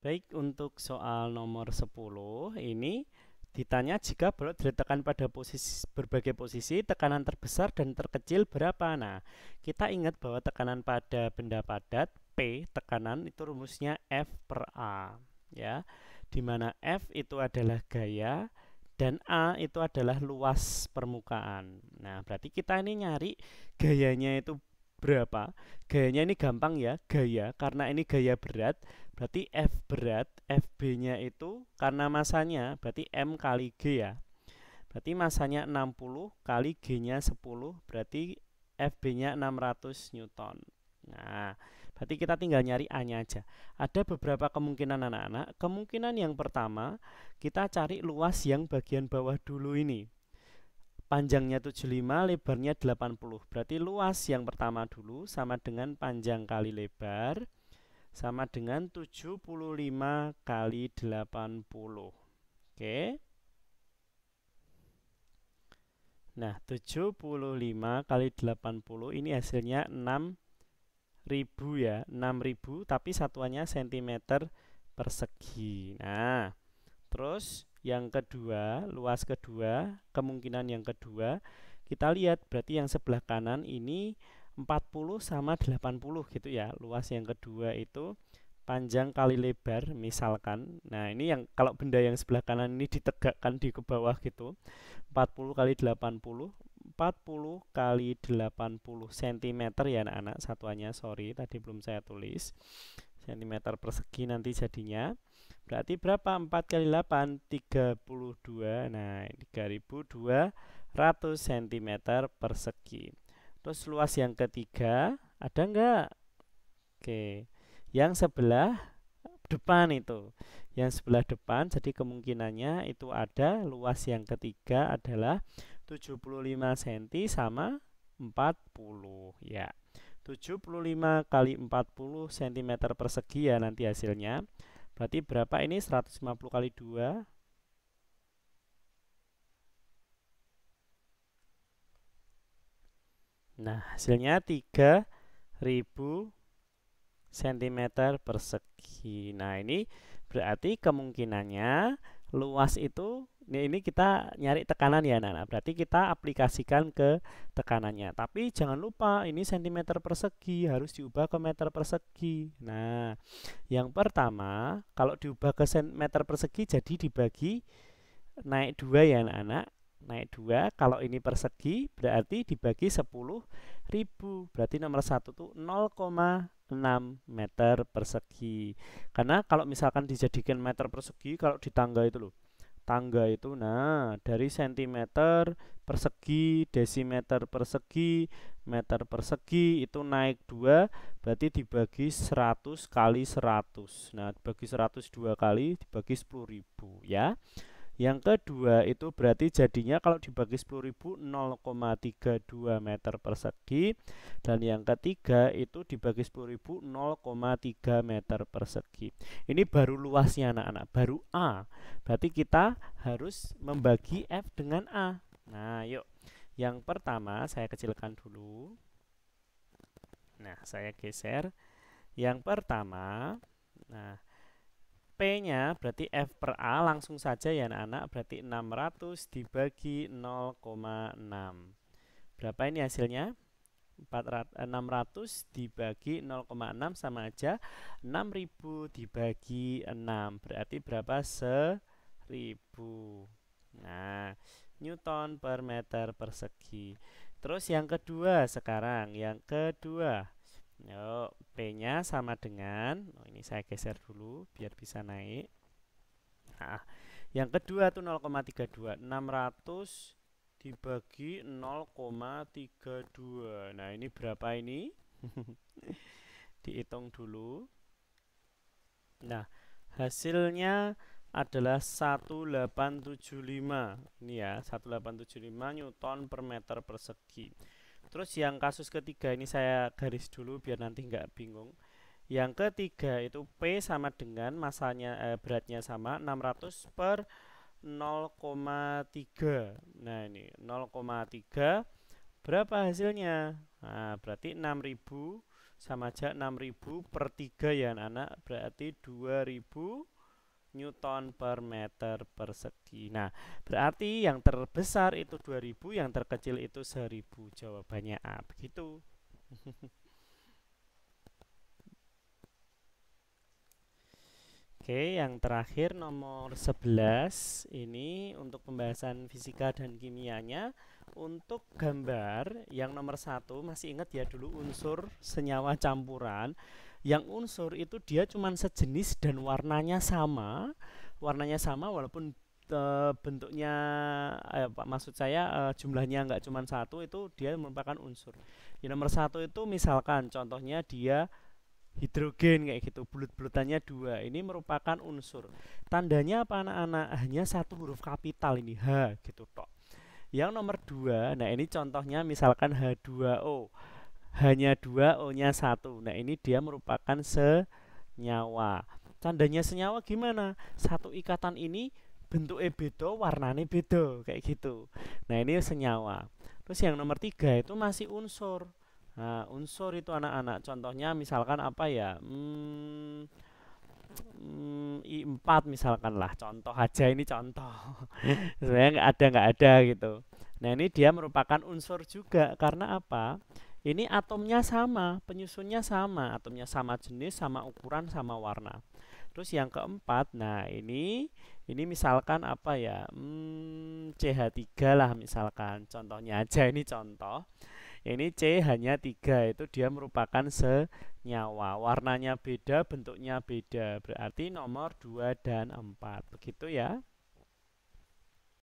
Baik, untuk soal nomor 10 ini ditanya jika bolot diletakkan pada berbagai posisi, tekanan terbesar dan terkecil berapa? Nah, kita ingat bahwa tekanan pada benda padat P, tekanan itu rumusnya F per A, ya. Di mana F itu adalah gaya dan A itu adalah luas permukaan. Nah, berarti kita ini nyari gayanya itu berapa? Gayanya ini gampang ya, gaya karena ini gaya berat. Berarti F berat, FB-nya itu karena masanya berarti M kali G ya. Berarti masanya 60 kali G-nya 10, berarti FB-nya 600 Newton. Nah, berarti kita tinggal nyari A-nya aja. Ada beberapa kemungkinan anak-anak. Kemungkinan yang pertama, kita cari luas yang bagian bawah dulu ini. Panjangnya 75, lebarnya 80. Berarti luas yang pertama dulu sama dengan panjang kali lebar sama dengan 75 kali 80. Oke. Nah, 75 kali 80 ini hasilnya 6.000 ya. 6.000 tapi satuannya cm persegi. Nah, terus yang kedua, luas kedua, kemungkinan yang kedua, kita lihat berarti yang sebelah kanan ini 40 sama 80 gitu ya. Luas yang kedua itu panjang kali lebar misalkan. Nah, ini yang kalau benda yang sebelah kanan ini ditegakkan di ke bawah gitu. 40 kali 80, 40 kali 80 cm ya anak-anak satuannya. Sorry, tadi belum saya tulis. Cm persegi nanti jadinya. Berarti berapa? 4 kali 8, 32. Nah, 3200 cm persegi. Terus luas yang ketiga, ada enggak? Oke. Yang sebelah depan itu. Yang sebelah depan jadi kemungkinannya itu ada luas yang ketiga adalah 75 cm sama 40 ya. 75 kali 40 cm persegi ya nanti hasilnya. Berarti berapa ini? 150 kali 2. Nah, hasilnya 3000 cm persegi. Nah, ini berarti kemungkinannya luas itu ini kita nyari tekanan ya anak-anak. Berarti kita aplikasikan ke tekanannya. Tapi jangan lupa ini cm persegi harus diubah ke meter persegi. Nah, yang pertama kalau diubah ke meter persegi jadi dibagi naik 2 ya anak-anak. Naik 2 kalau ini persegi berarti dibagi 10.000. Berarti nomor 1 tuh 0,6 meter persegi. Karena kalau misalkan dijadikan meter persegi kalau di tangga itu loh. Tangga itu nah dari sentimeter persegi, desimeter persegi, meter persegi itu naik 2 berarti dibagi 100 kali 100. Nah, dibagi 100 dua kali dibagi 10.000 ya. Yang kedua itu berarti jadinya kalau dibagi 10.000 0,32 meter persegi. Dan yang ketiga itu dibagi 10.000 0,3 meter persegi. Ini baru luasnya anak-anak, baru A. Berarti kita harus membagi F dengan A. Nah, yuk. Yang pertama saya kecilkan dulu. Nah, saya geser. Yang pertama, nah P-nya berarti F per A langsung saja ya anak-anak. Berarti 600 dibagi 0,6. Berapa ini hasilnya? 600 dibagi 0,6 sama aja 6.000 dibagi 6. Berarti berapa? 1.000. Nah, Newton per meter persegi. Terus yang kedua sekarang. Yang kedua. Yuk, P-nya sama dengan, ini saya geser dulu biar bisa naik. Nah, yang kedua tuh 0,32. 600 dibagi 0,32. Nah, ini berapa ini? Dihitung dulu. Nah, hasilnya adalah 1875. Ini ya, 1875 Newton per meter persegi. Terus yang kasus ketiga ini saya garis dulu biar nanti nggak bingung. Yang ketiga itu P sama dengan masanya beratnya sama 600 per 0,3. Nah, ini 0,3 berapa hasilnya? Nah, berarti 6.000 sama aja 6.000 per 3 ya anak-anak, berarti 2.000 Newton per meter persegi. Nah, berarti yang terbesar itu 2.000, yang terkecil itu 1.000. Jawabannya A. Begitu. Oke, yang terakhir nomor 11 ini untuk pembahasan fisika dan kimianya. Untuk gambar yang nomor 1 masih ingat ya dulu unsur senyawa campuran. Yang unsur itu dia cuma sejenis dan warnanya sama. Warnanya sama walaupun bentuknya maksud saya jumlahnya nggak cuma satu, itu dia merupakan unsur. Yang nomor 1 itu misalkan contohnya dia hidrogen kayak gitu, bulut-bulutannya 2, ini merupakan unsur. Tandanya apa anak-anak? Hanya satu huruf kapital ini, H gitu tok. Yang nomor 2, nah ini contohnya misalkan H2O, hanya 2, O-nya 1. Nah ini dia merupakan senyawa. Tandanya senyawa gimana? Satu ikatan ini bentuknya beda, warnanya beda kayak gitu. Nah ini senyawa. Terus yang nomor 3 itu masih unsur. Nah, unsur itu anak-anak contohnya misalkan apa ya? I4 misalkan lah, contoh aja ini contoh. Sebenarnya nggak ada gitu. Nah, ini dia merupakan unsur juga karena apa? Ini atomnya sama, penyusunnya sama, atomnya sama jenis, sama ukuran, sama warna. Terus yang keempat, nah ini misalkan apa ya? CH3 lah misalkan. Contohnya aja ini contoh. Ini C hanya 3, itu dia merupakan senyawa. Warnanya beda, bentuknya beda. Berarti nomor 2 dan 4. Begitu ya.